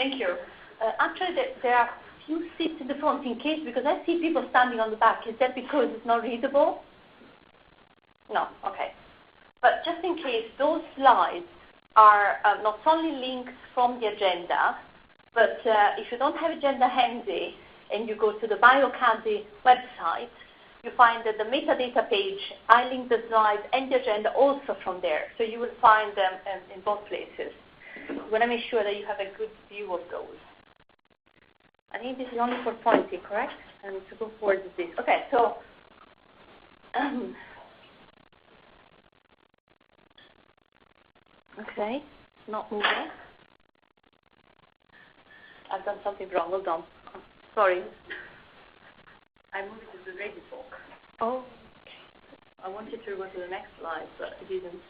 Thank you. Actually, there are few seats in the front in case, because I see people standing on the back. Is that because it's not readable? No, okay. But just in case, those slides are not only links from the agenda, but if you don't have agenda handy and you go to the bioCADDIE website, you find that the metadata page, I link the slides and the agenda also from there. So you will find them in both places. You want to make sure that you have a good view of those. I think this is only for pointing, correct? And to go forward with this. Okay, so okay, not moving. I've done something wrong. Hold on. Sorry. I moved to the ready talk. Oh, okay. I wanted to go to the next slide, but it didn't.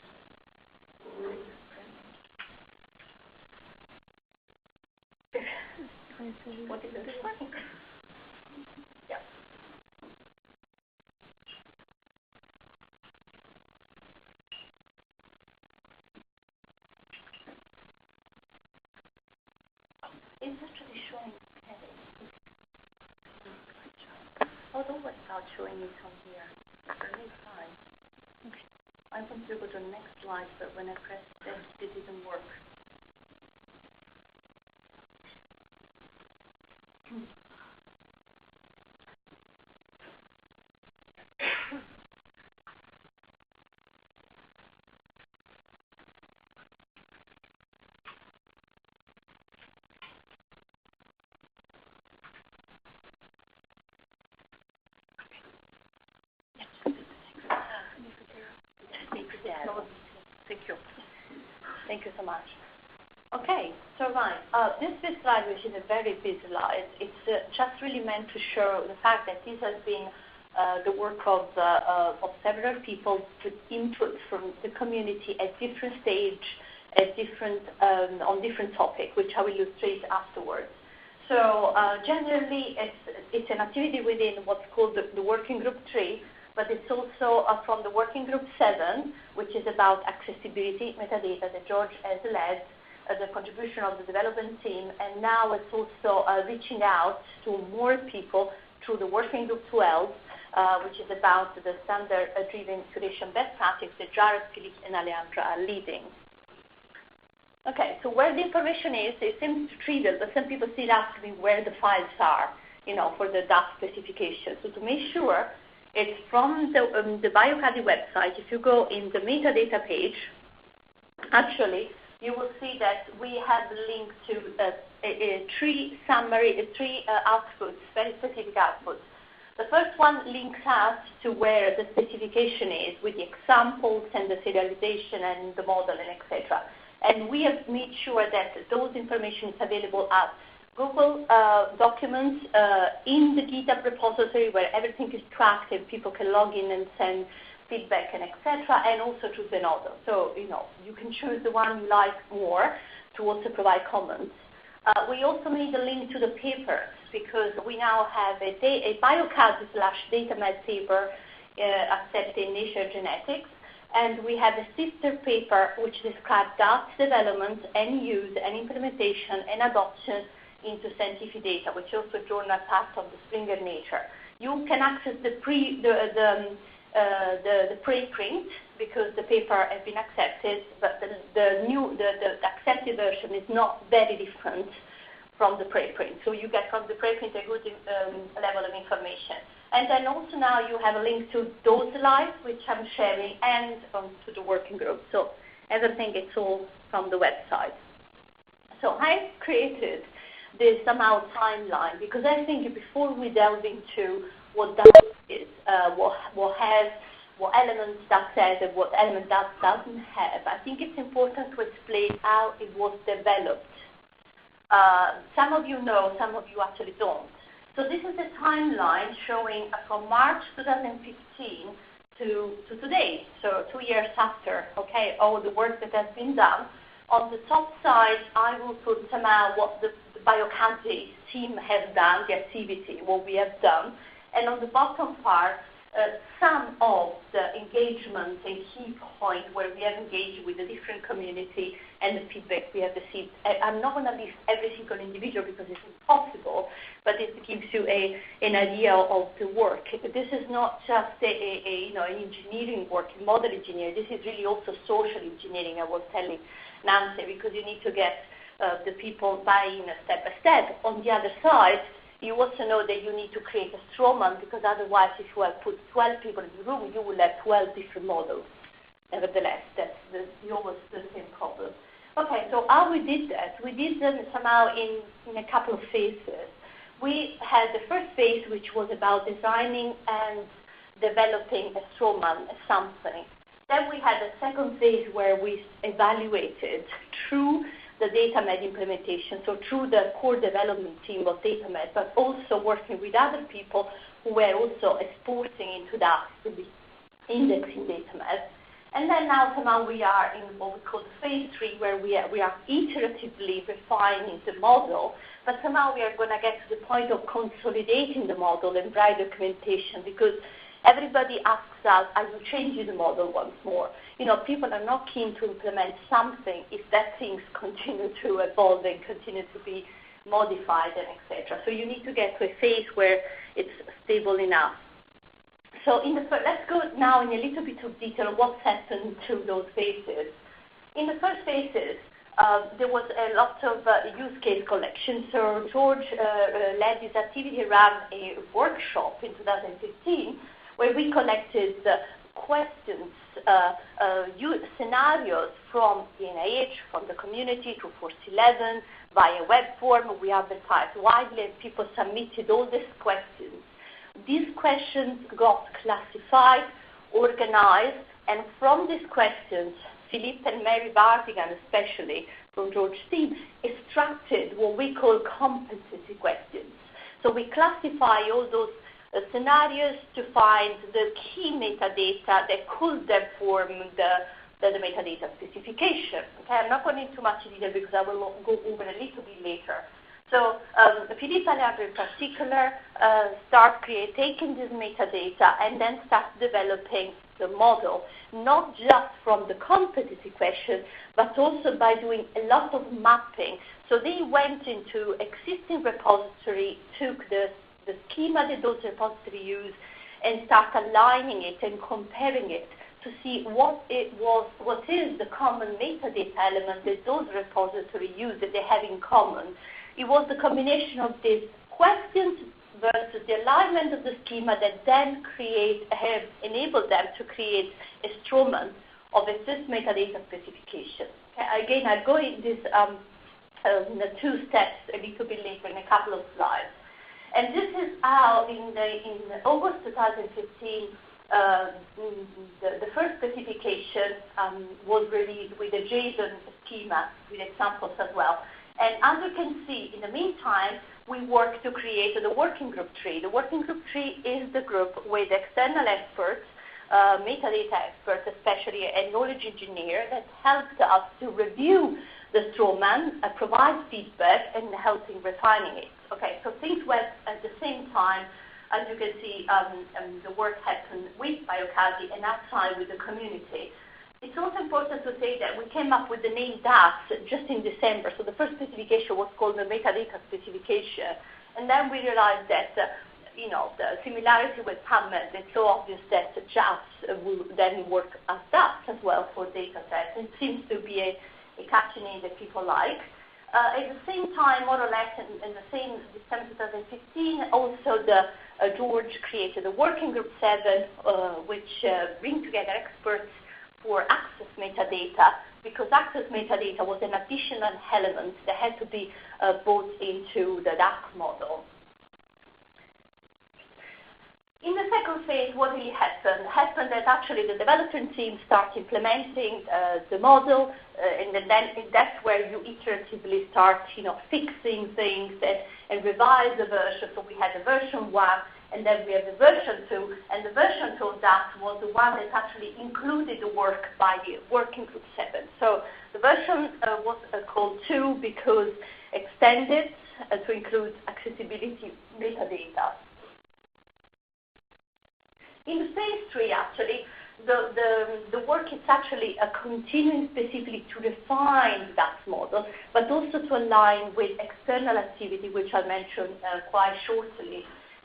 What is it? Yeah. It's actually showing. Although without showing it on here, it's fine. Okay. I want to go to the next slide, but when I press this, it didn't work. Thank you. Thank you so much. Okay, so right, this slide, which is a very busy slide, it's just really meant to show the fact that this has been the work of several people with input from the community at different stage, at different on different topics, which I will illustrate afterwards. So generally, it's an activity within what's called the working group 3. But it's also from the working group 7, which is about accessibility, metadata that George has led, the contribution of the development team, and now it's also reaching out to more people through the working group 12, which is about the standard-driven curation best practice that Jared, Philippe, and Alejandra are leading. Okay, so where the information is, it seems trivial, but some people still ask me where the files are, for the DATS specification. So to make sure, it's from the bioCADDIE website. If you go in the metadata page, actually, you will see that we have linked to three outputs, very specific outputs. The first one links us to where the specification is with the examples and the serialization and the model and etc. And we have made sure that those information is available at Google Documents in the GitHub repository where everything is tracked and people can log in and send feedback and etc. and also through Zenodo. So, you can choose the one you like more to also provide comments. We also made a link to the papers because we now have a bioCADDIE/DataMed paper accepted in Nature Genetics. And we have a sister paper which describes DATS development and use and implementation and adoption into scientific data, which is also a journal part of the Springer Nature. You can access the preprint because the paper has been accepted, but the accepted version is not very different from the preprint. So you get from the preprint a good level of information. And then also now you have a link to those slides, which I'm sharing, and to the working group. So everything is all from the website. So I created this somehow timeline because I think before we delve into what DATS is, what elements DATS has and what element DATS doesn't have, I think it's important to explain how it was developed. Some of you know, some of you actually don't. So this is a timeline showing from March 2015 to today, so 2 years after, okay, all the work that has been done. On the top side, I will put somehow what the bioCADDIE team has done, the activity, what we have done. And on the bottom part, some of the engagement and key points where we have engaged with the different community and the feedback we have received. I'm not going to list every single individual because it's impossible, but it gives you an idea of the work. This is not just an engineering work, model engineering. This is really also social engineering, I was telling Nancy, because you need to get the people buying step by step. On the other side, you also know that you need to create a straw man, because otherwise if you have put 12 people in the room, you will have 12 different models. Nevertheless, that's always the same problem. Okay, so how we did that? We did them somehow in a couple of phases. We had the first phase, which was about designing and developing a straw man, something. Then we had a second phase where we evaluated through the DataMed implementation, so through the core development team of DataMed, but also working with other people who were also exporting into that, indexing DataMed. And then now somehow we are in what we call phase 3, where we are iteratively refining the model, but somehow we are going to get to the point of consolidating the model and write documentation, because everybody asks us, are you changing the model once more? People are not keen to implement something if that things continue to evolve and continue to be modified and etc. So you need to get to a phase where it's stable enough. So let's go now in a little bit of detail on what's happened to those phases. In the first phases, there was a lot of use case collection. So George led this activity, ran a workshop in 2015, where we collected questions, scenarios from the NIH, from the community, to Force 11, via web form. We advertised widely, and people submitted all these questions. These questions got classified, organized, and from these questions, Philippe and Mary Bartigan, especially from George's team, extracted what we call competency questions. So we classify all those scenarios to find the key metadata that could then form the metadata specification. Okay, I'm not going into much detail because I will go over a little bit later. So Philippe and Alejandra in particular start taking this metadata and then start developing the model, not just from the competency question, but also by doing a lot of mapping. So they went into existing repository, took the schema that those repositories use, and start aligning it and comparing it to see what is the common metadata element that those repositories use, that they have in common. It was the combination of these questions versus the alignment of the schema that then enabled them to create a straw man of this metadata specification. Okay, again, I'll go in this in the 2 steps a little bit later in a couple of slides. And this is how in August 2015, the first specification was released with a JSON schema with examples as well. And as you can see, in the meantime, we worked to create the working group tree. The working group tree is the group with external experts, metadata experts, especially a knowledge engineer, that helped us to review the straw man, provide feedback, and helping refining it. Okay, so things went at the same time. As you can see, the work happened with bioCADDIE and outside with the community. It's also important to say that we came up with the name DATS just in December. So the first specification was called the metadata specification. And then we realized that, the similarity with PubMed, it's so obvious that JATS will then work as DATS as well for data sets. It seems to be a catchy name that people like. At the same time, more or less in the same December 2015, also George created a working group 7, which brings together experts for access metadata, because access metadata was an additional element that had to be brought into the DATS model. In the second phase, what really happened? Happened that actually the development team started implementing the model, and then that's where you iteratively start, fixing things and revise the version. So we had the version 1, and then we have the version 2, and the version 2 of that was the one that actually included the work by the working group 7. So the version was called 2 because extended to include accessibility metadata. In phase 3, actually, the work is actually continuing specifically to refine the DATS model, but also to align with external activity, which I'll mention quite shortly.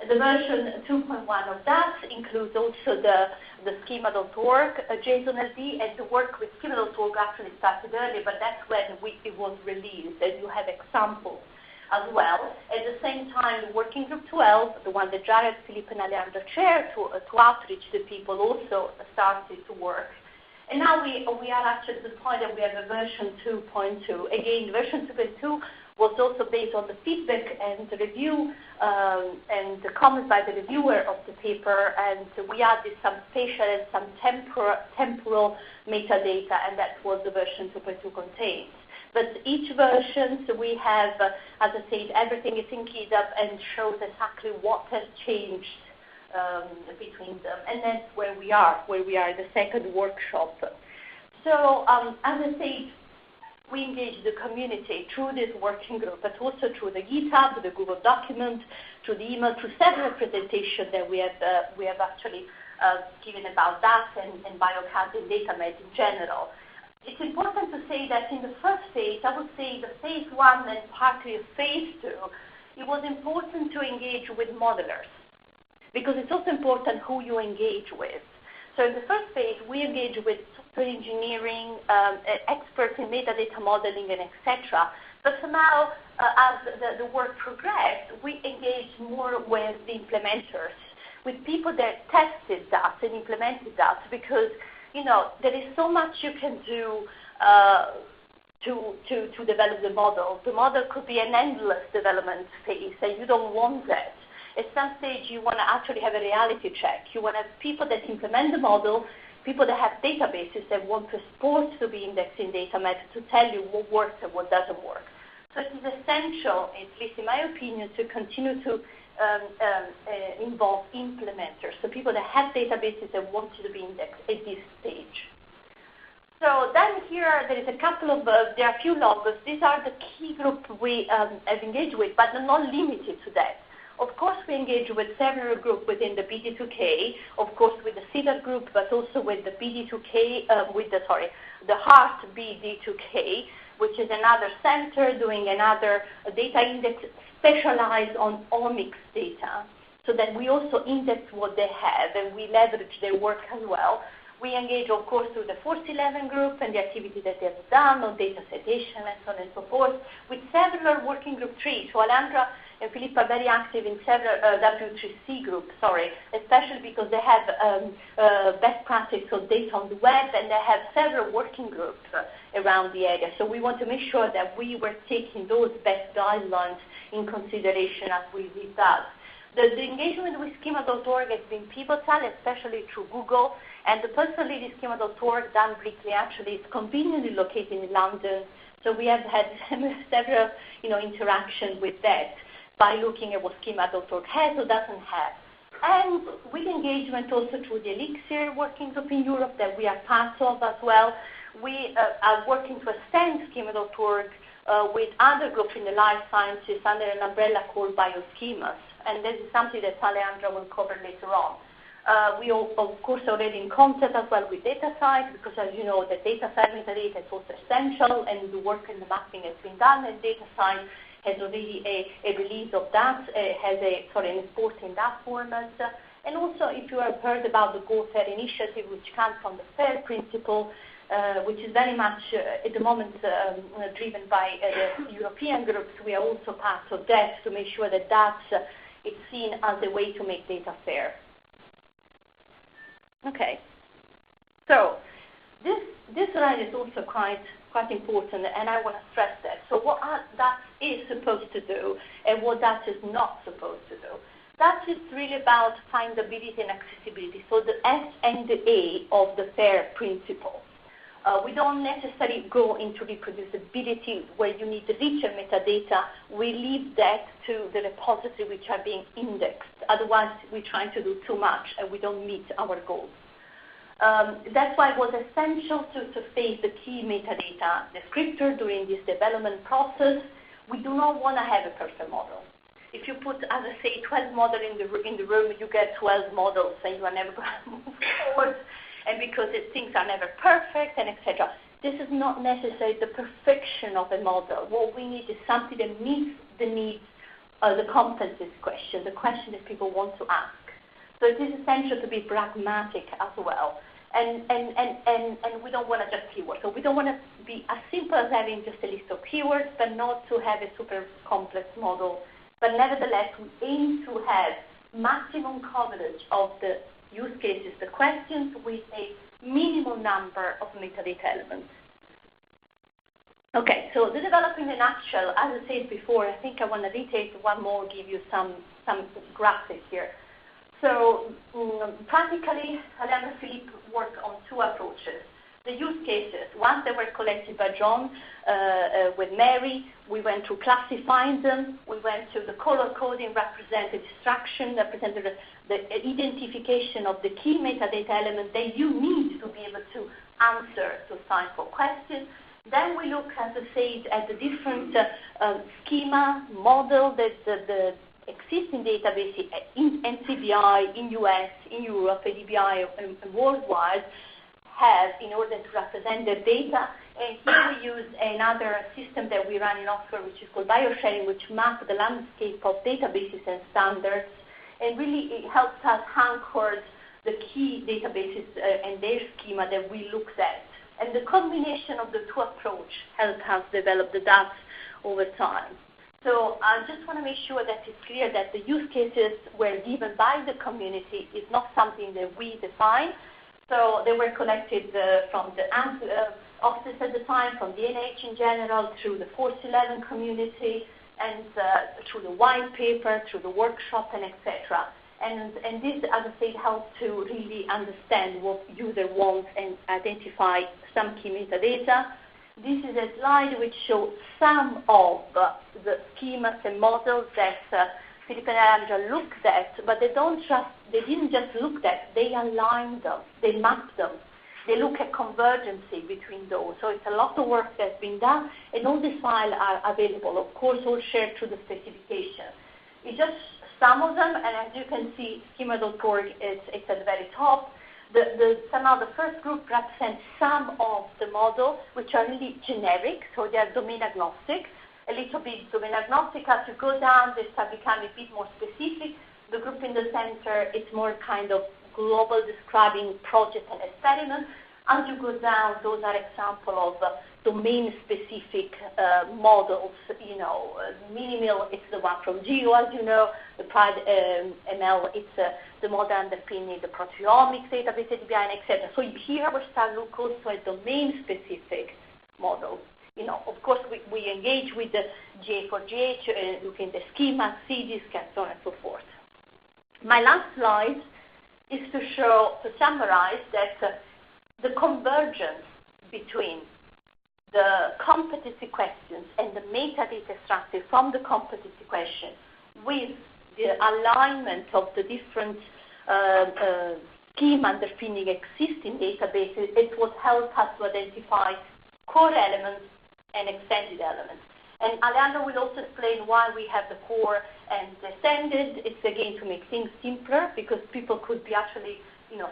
The version 2.1 of DATS includes also the schema.org JSON-LD, and the work with schema.org actually started early, but that's when it was released, and you have examples as well. At the same time, the Working Group 12, the one that Jared, Philippe, and Alejandra chaired to outreach the people, also started to work. And now we are actually to the point that we have a version 2.2. Again, version 2.2 was also based on the feedback and the review and the comments by the reviewer of the paper, and we added some spatial and some temporal metadata, and that's what the version 2.2 contains. But each version, so we have, as I said, everything is in GitHub and shows exactly what has changed between them. And that's where we are in the second workshop. So, as I said, we engage the community through this working group, but also through the GitHub, the Google document, through the email, through several presentations that we have actually given about that and bioCADDIE and DataMed in general. It's important to say that in the first phase, I would say the phase 1 and partly phase 2, it was important to engage with modelers, because it's also important who you engage with. So in the first phase, we engage with software engineering, experts in metadata modeling, and etc. But somehow, as the work progressed, we engaged more with the implementers, with people that tested that and implemented that, because there is so much you can do to develop the model. The model could be an endless development phase, and you don't want that. At some stage, you want to actually have a reality check. You want to have people that implement the model, people that have databases that want to export to be indexed in DataMed to tell you what works and what doesn't work. So it is essential, at least in my opinion, to continue to involve implementers, so people that have databases that want to be indexed at this stage. So then here there is a couple of, there are a few logos. These are the key groups we have engaged with, but they're not limited to that. Of course, we engage with several groups within the BD2K, of course with the CEDAR group, but also with the BD2K, the HEART BD2K, which is another center doing another data index specialized on omics data, so that we also index what they have and we leverage their work as well. We engage, of course, through the 411 group and the activity that they have done on data citation and so on and so forth, with several working group trees. So Alejandra and Philippe are very active in several W3C groups, especially because they have best practice of data on the web, and they have several working groups around the area. So we want to make sure that we were taking those best guidelines in consideration as we did that. The engagement with schema.org has been pivotal, especially through Google, and the person leading schema.org, Dan Brickley, actually is conveniently located in London, so we have had several interactions with that by looking at what schema.org has or doesn't have. And with engagement also through the Elixir working group in Europe that we are part of as well, we are working to extend schema.org with other groups in the life sciences under an umbrella called bioschemas. And this is something that Alejandra will cover later on. We are, of course, already in contact as well with DataSite, because as you know, the DataSite metadata is also essential, and the work in the mapping has been done, and DataSite has already a release of that, an export in that format. And also, if you have heard about the Go Fair initiative, which comes from the FAIR principle, which is very much at the moment driven by the European groups, we are also part of that to make sure that that's it's seen as a way to make data fair. Okay, so this slide is also quite important, and I want to stress that. So what DATS is supposed to do and what DATS is not supposed to do. DATS is really about findability and accessibility, so the S and the A of the FAIR principle. We don't necessarily go into reproducibility where you need richer metadata. We leave that to the repository which are being indexed. Otherwise, we're trying to do too much and we don't meet our goals. That's why it was essential to face the key metadata descriptor during this development process. We do not want to have a perfect model. if you put, as I say, 12 models in the room, you get 12 models, and you are never going to move forward, and because things are never perfect, and etc. This is not necessarily the perfection of a model. What we need is something that meets the needs, the competencies question, the question that people want to ask. So it is essential to be pragmatic as well. And we don't want to just keywords. So we don't want to be as simple as having just a list of keywords, but not to have a super complex model. But nevertheless, we aim to have maximum coverage of the use cases, the questions, with a minimal number of metadata elements. Okay, so the development in a nutshell, as I said before, I think I want to reiterate one more, give you some graphics here. So practically, Alejandra and Philippe worked on two approaches. The use cases, once they were collected by John with Mary, we went through classifying them. We went to the color coding, represented distraction, represented the identification of the key metadata element that you need to be able to answer to sign for questions. Then we look, as I said, at the different schema, model that the existing databases in NCBI, in US, in Europe, ADBI, and worldwide have in order to represent the data. And here we use another system that we run in Oxford, which is called biosharing, which maps the landscape of databases and standards. And really it helps us anchor the key databases and their schema that we looked at. And the combination of the two approaches helped us develop the DATS over time. So I just want to make sure that it's clear that the use cases were given by the community. It's not something that we define. So they were collected from the office at the time, from the NH in general, through the 411 community, and through the white paper, through the workshop, and etc. And this, as I said, helps to really understand what user wants and identify some key metadata. This is a slide which shows some of the schemas and models that Philippe and Alejandra looked at, but they didn't just look at, they aligned them, they mapped them. They look at convergency between those. So it's a lot of work that's been done, and all these files are available, of course, all shared through the specification. It's just some of them, and as you can see, schema.org, it's at the very top. Somehow the first group represents some of the models, which are really generic, so they are domain agnostic. A little bit domain agnostic. As you go down, they start becoming a bit more specific. The group in the center is more kind of global, describing projects and experiments. As you go down, those are examples of domain-specific models. Minimal, it's the one from Geo, as you know. The Pride ML, it's the model underpinning the proteomics database, ADBI, etc. So here we start to look also at domain-specific models. Of course, we engage with the GA4GH, look in the schema, CDISC, and so on and so forth. My last slide is to summarize that the convergence between the competency questions and the metadata extracted from the competency question with the alignment of the different schema underpinning existing databases is what helps us to identify core elements and extended elements. And Alejandra will also explain why we have the core and the extended. It's again to make things simpler, because people could be actually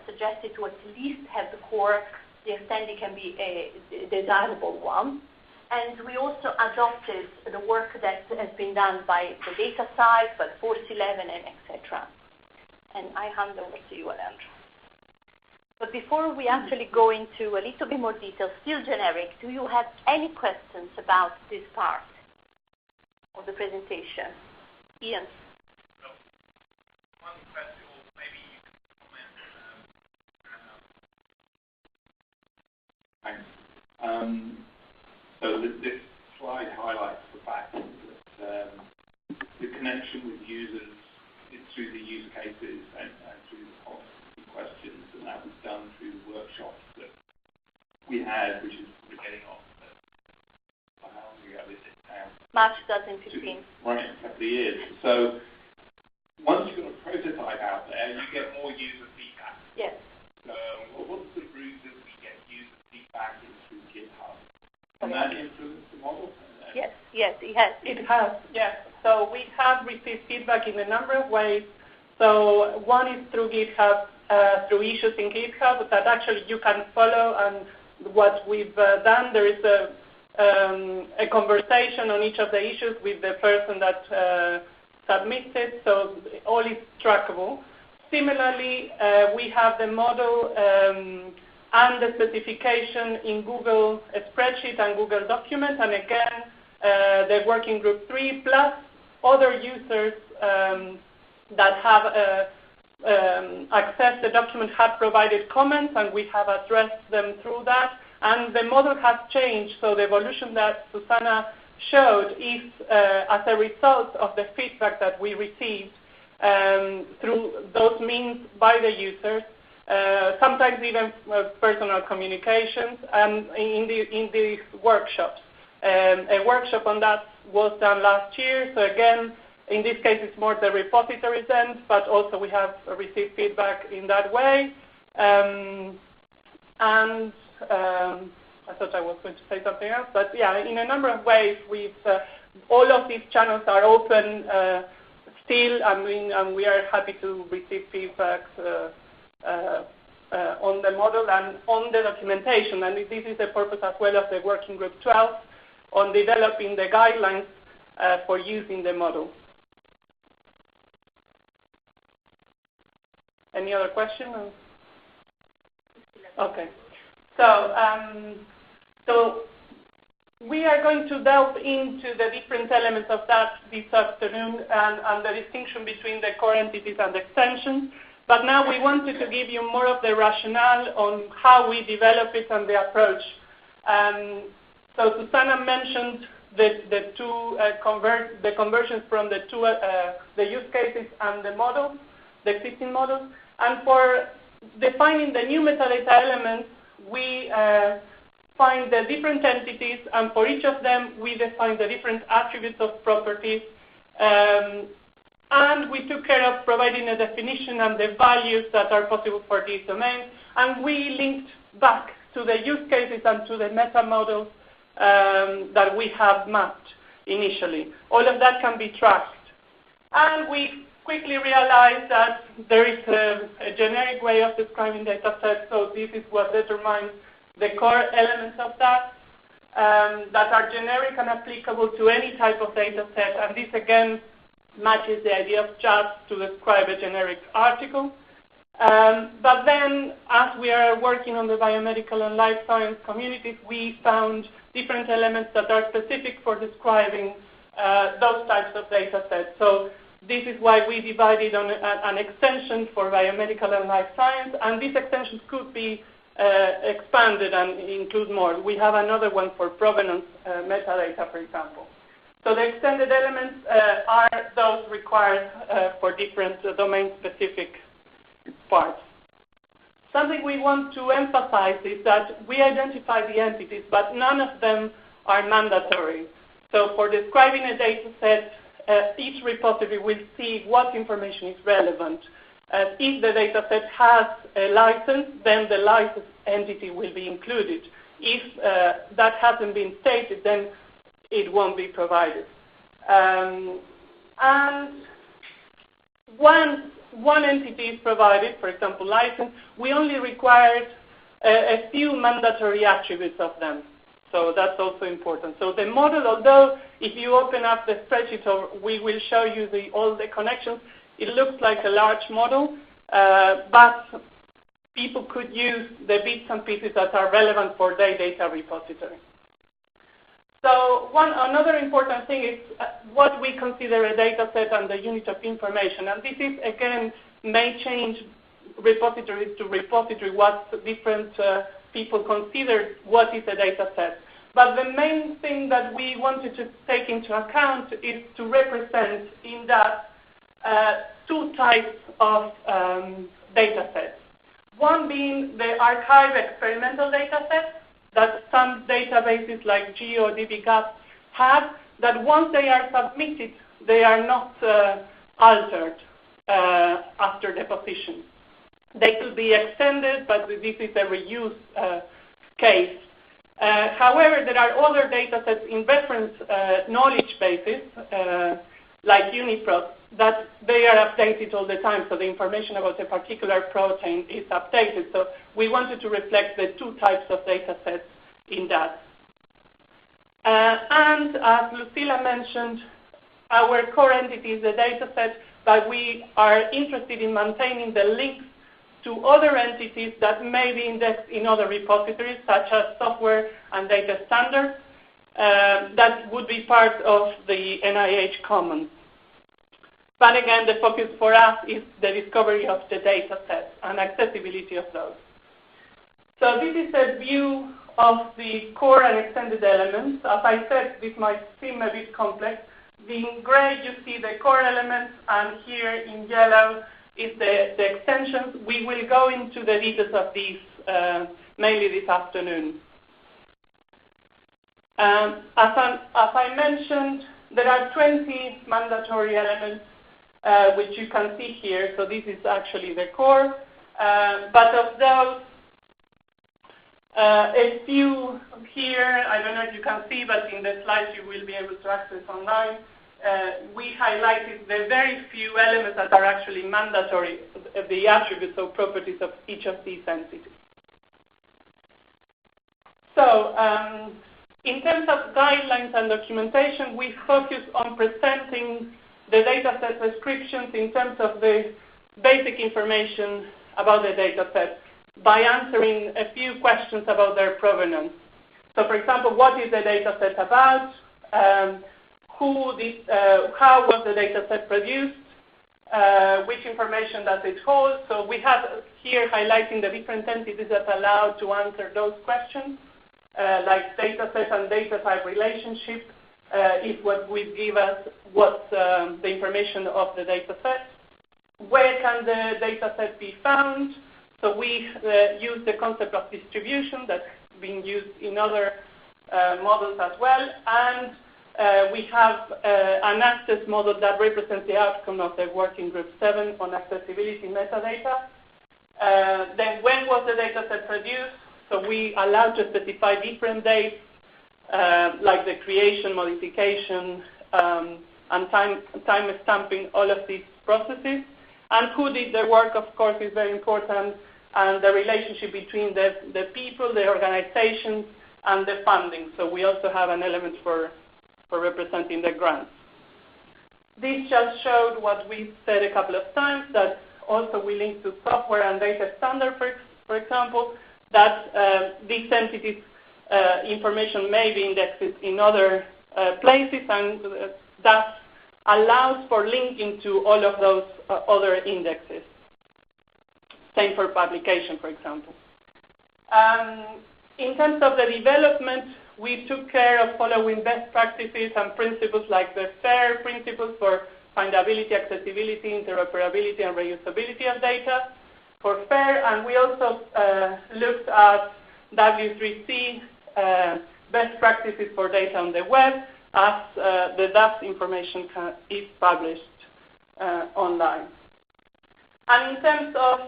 suggested to at least have the core. The extended can be a desirable one. And we also adopted the work that has been done by the data side, by 411, and etc. And I hand over to you, Alejandra. But before we actually go into a little bit more detail, still generic, do you have any questions about this part of the presentation? Ian? No. One question, or maybe you can comment. Thanks. So this slide highlights the fact that the connection with users is through the use cases and through the competency questions, and that was done through the workshops that we had, which is we're getting off. How long ago is it now? March 2015. Right, a couple of years. So once you've got a prototype out there, you get more user feedback. Yes. So what's the route that we get user feedback in through GitHub? Can that influence the model? Yes, Yes, it has. It has, yes. So we have received feedback in a number of ways. So one is through GitHub, through issues in GitHub that actually you can follow. And what we've done, there is a conversation on each of the issues with the person that submitted, so all is trackable. Similarly, we have the model and the specification in Google Spreadsheet and Google Document, and again, the working group 3 plus other users that have accessed the document have provided comments, and we have addressed them through that. And the model has changed, so the evolution that Susanna showed is as a result of the feedback that we received through those means by the users, sometimes even personal communications, and in these workshops. A workshop on that was done last year, so again, in this case it's more the repositories end, but also we have received feedback in that way. I thought I was going to say something else, but yeah, in a number of ways, all of these channels are open still, and we are happy to receive feedback on the model and on the documentation. And this is the purpose as well of the Working Group 12 on developing the guidelines for using the model. Any other question? Okay. So we are going to delve into the different elements of that this afternoon and the distinction between the core entities and the extensions. But now we wanted to give you more of the rationale on how we develop it and the approach. So Susanna mentioned the conversions from the use cases and the models, the existing models. And for defining the new metadata elements, we find the different entities, and for each of them, we define the different attributes of properties. And we took care of providing a definition and the values that are possible for these domains. And we linked back to the use cases and to the meta models that we have mapped initially. All of that can be tracked. And we quickly realized that there is a generic way of describing data sets, so this is what determines the core elements of that that are generic and applicable to any type of data set. And this, again, matches the idea of just to describe a generic article. But then, as we are working on the biomedical and life science communities, we found different elements that are specific for describing those types of data sets. So this is why we divided on an extension for biomedical and life science, and these extensions could be expanded and include more. We have another one for provenance metadata, for example. So the extended elements are those required for different domain-specific parts. Something we want to emphasize is that we identify the entities, but none of them are mandatory. So for describing a data set, each repository will see what information is relevant. If the data set has a license, then the licensed entity will be included. If that hasn't been stated, then it won't be provided. And once one entity is provided, for example, license, we only required a few mandatory attributes of them. So that's also important. So the model, although if you open up the spreadsheet, or we will show you all the connections, it looks like a large model, but people could use the bits and pieces that are relevant for their data repository. So another important thing is what we consider a data set and the unit of information. And this is, again, may change repository to repository, what different people consider what is a data set. But the main thing that we wanted to take into account is to represent in that two types of data sets. One being the archive experimental data sets that some databases like G or dbGaP have, that once they are submitted, they are not altered after deposition. They could be extended, but this is a reuse case. However, there are other data sets in reference knowledge bases, like UniProt, that they are updated all the time, so the information about a particular protein is updated. So we wanted to reflect the two types of data sets in that. And as Lucila mentioned, our core entity is the data set, but we are interested in maintaining the links to other entities that may be indexed in other repositories, such as software and data standards, that would be part of the NIH Commons. But again, the focus for us is the discovery of the data sets and accessibility of those. So this is a view of the core and extended elements. As I said, this might seem a bit complex. In gray, you see the core elements, and here in yellow is the extensions. We will go into the details of these mainly this afternoon. As I mentioned, there are 20 mandatory elements, which you can see here. So this is actually the core. But of those, a few here, I don't know if you can see, but in the slides you will be able to access online. We highlighted the very few elements that are actually mandatory, the attributes or properties of each of these entities. So in terms of guidelines and documentation, we focus on presenting the data set descriptions in terms of the basic information about the data set by answering a few questions about their provenance. So for example, what is the data set about? How was the data set produced? Which information does it hold? So we have here highlighting the different entities that allow to answer those questions, like data set and data type relationship is what will give us what's the information of the data set. Where can the data set be found? So we use the concept of distribution that's being used in other models as well, and we have an access model that represents the outcome of the working group 7 on accessibility metadata. Then when was the data set produced? So we allow to specify different dates, like the creation, modification, and time stamping, all of these processes. And who did the work, of course, is very important, and the relationship between the people, the organizations, and the funding. So we also have an element for representing the grants. This just showed what we said a couple of times, that also we link to software and data standard, for example, that these entities' information may be indexed in other places, and that allows for linking to all of those other indexes. Same for publication, for example. In terms of the development, we took care of following best practices and principles like the FAIR principles for findability, accessibility, interoperability, and reusability of data for FAIR, and we also looked at W3C best practices for data on the web, as the DATS information is published online. And in terms of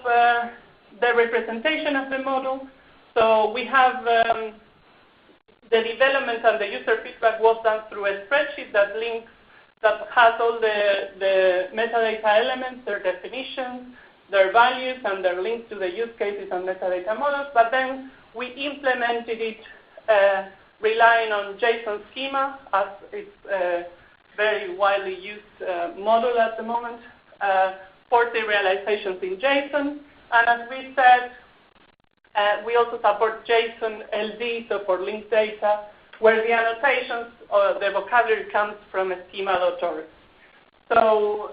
the representation of the model, so we have the development and the user feedback was done through a spreadsheet that has all the metadata elements, their definitions, their values, and their links to the use cases and metadata models. But then we implemented it relying on JSON schema, as it's a very widely used model at the moment, for serializations in JSON. And as we said, we also support JSON LD, so for linked data, where the annotations or the vocabulary comes from a schema.org. So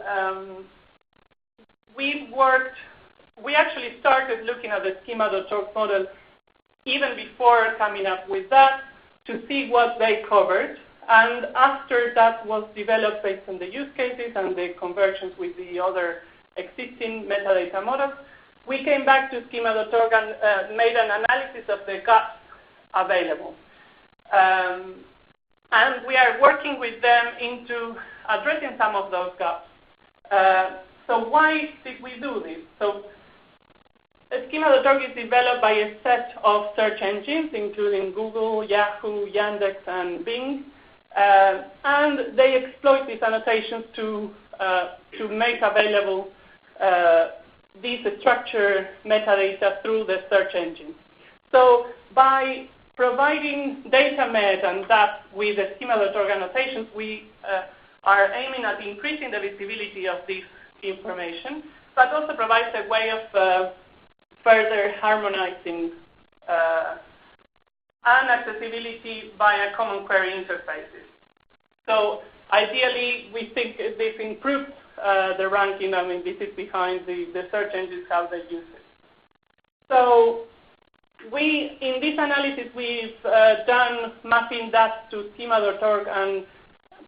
we actually started looking at the schema.org model even before coming up with that to see what they covered. And after that was developed based on the use cases and the conversions with the other existing metadata models, we came back to schema.org and made an analysis of the gaps available. And we are working with them into addressing some of those gaps. So why did we do this? So Schema.org is developed by a set of search engines, including Google, Yahoo, Yandex, and Bing. And they exploit these annotations to make available these structured metadata through the search engine. So by providing DataMed and that with the Schema.org annotations, we are aiming at increasing the visibility of this information, but also provides a way of further harmonizing and accessibility via common query interfaces. So ideally, we think this improves the ranking. I mean, this is behind the search engines, how they use it. So in this analysis, we've done mapping that to schema.org and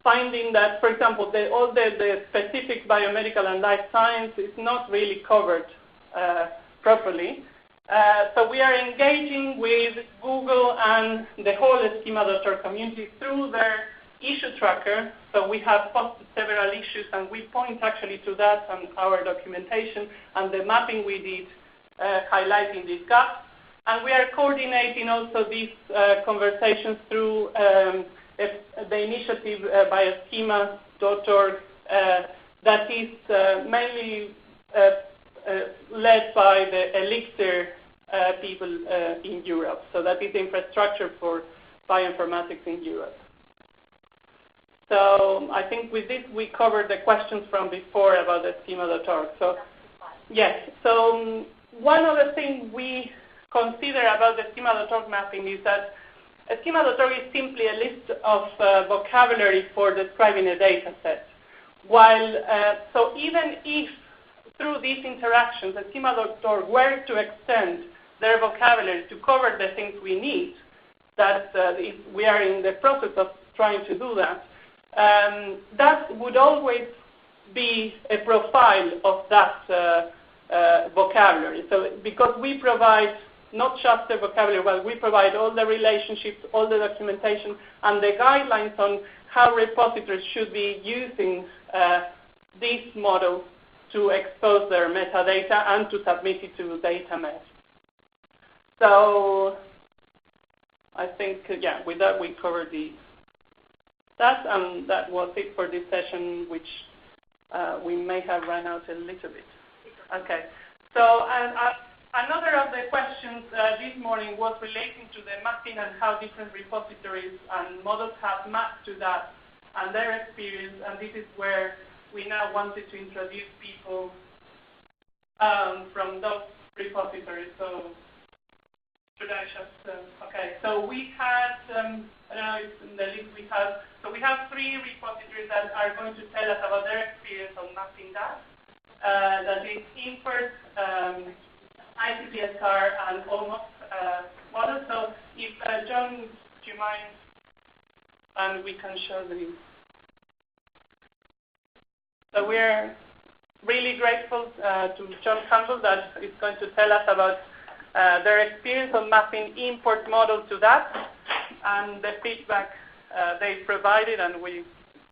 finding that, for example, all the specific biomedical and life science is not really covered properly. So we are engaging with Google and the whole schema.org community through their issue tracker. So we have posted several issues, and we point actually to that and our documentation and the mapping we did highlighting these gaps. And we are coordinating also these conversations through the initiative bioschema.org that is mainly led by the Elixir people in Europe. So that is infrastructure for bioinformatics in Europe. So I think with this we covered the questions from before about the schema.org. So yes, so one other thing we consider about the schema.org mapping is that schema.org is simply a list of vocabulary for describing a data set. While, so even if through these interactions, the schema.org were to extend their vocabulary to cover the things we need, that we are in the process of trying to do that, that would always be a profile of that vocabulary. So because we provide not just the vocabulary, but we provide all the relationships, all the documentation, and the guidelines on how repositories should be using this model to expose their metadata and to submit it to DataMed. So I think, yeah, with that we covered that, and that was it for this session, which we may have run out a little bit. Okay. So another of the questions this morning was relating to the mapping and how different repositories and models have mapped to that and their experience, and this is where we now wanted to introduce people from those repositories. So should I just, okay, so we had, I don't know if in the list we have, so we have 3 repositories that are going to tell us about their experience on mapping that. That is INPERT, ICPSR, and almost model. So if John, do you mind, and we can show the. So we're really grateful to John Campbell that is going to tell us about their experience on mapping import model to that and the feedback they provided, and we